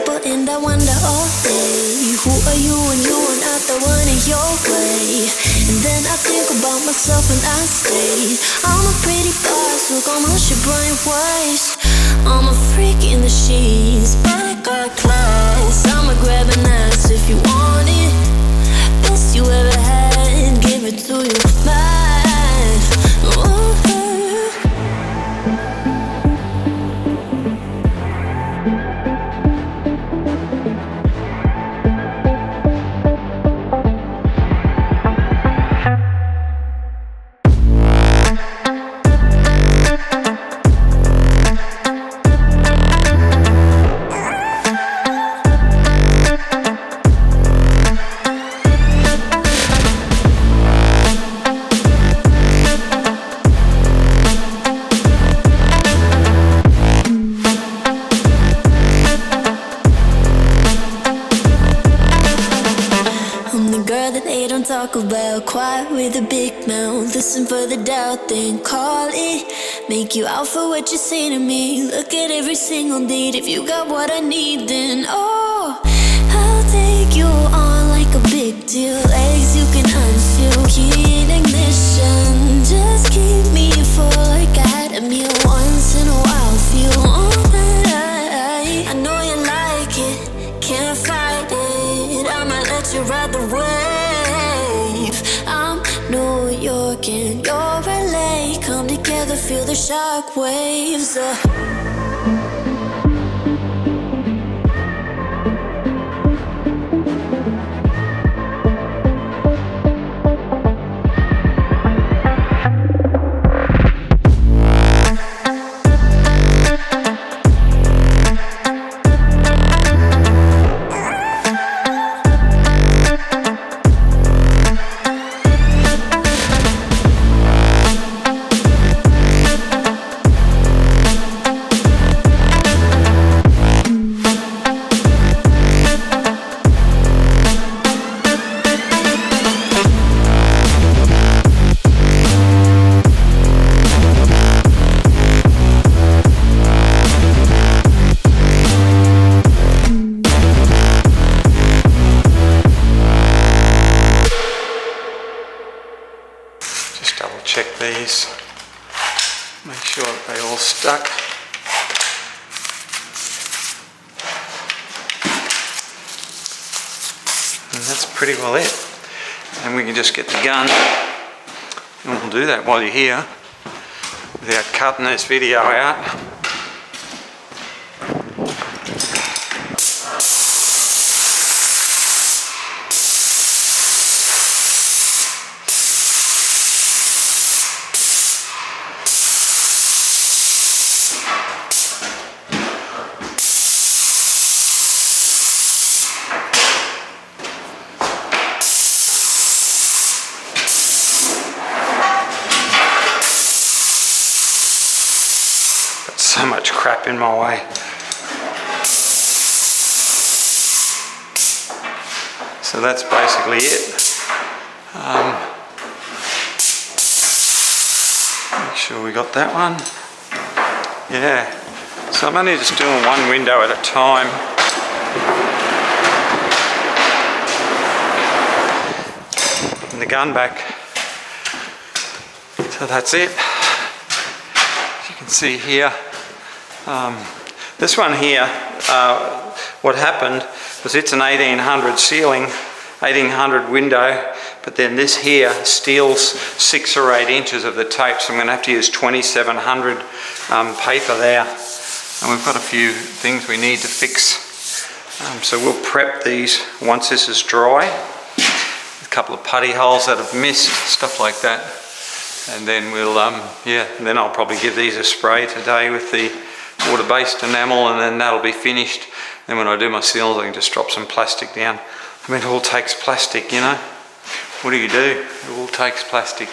people and I wonder all day, who are you when you are not the one in your way? And then I think about myself and I say, I'm a pretty boss, look on hush your brain waste. I'm a freak in the sheets, but I got class. I'ma grab an ass if you want it. Best you ever had, give it to you, man. Ooh. Talk about quiet with a big mouth. Listen for the doubt, then call it. Make you out for what you say to me. Look at every single date. If you got what I need, then oh, I'll take you on like a big deal. Legs you can unseal, key in ignition. Just keep me full like I had a meal once in a while. Feel all that I know you like it, can't fight it. I'ma let you ride the wave. I'm New York and you're LA. Come together, feel the shock waves. Check these, make sure that they all stuck. And that's pretty well it. And we can just get the gun, and we'll do that while you're here without cutting this video out. So much crap in my way. So that's basically it. Make sure we got that one. Yeah. So I'm only just doing one window at a time. And the gun back. So that's it. As you can see here. This one here, what happened was it's an 1800 ceiling, 1800 window, but then this here steals 6 or 8 inches of the tape, so I'm going to have to use 2700 paper there. And we've got a few things we need to fix. So we'll prep these once this is dry. A couple of putty holes that have missed, stuff like that. And then we'll, then I'll probably give these a spray today with the water-based enamel, and then that'll be finished. Then when I do my seals, I can just drop some plastic down. I mean, it all takes plastic, you know. What do? It all takes plastic.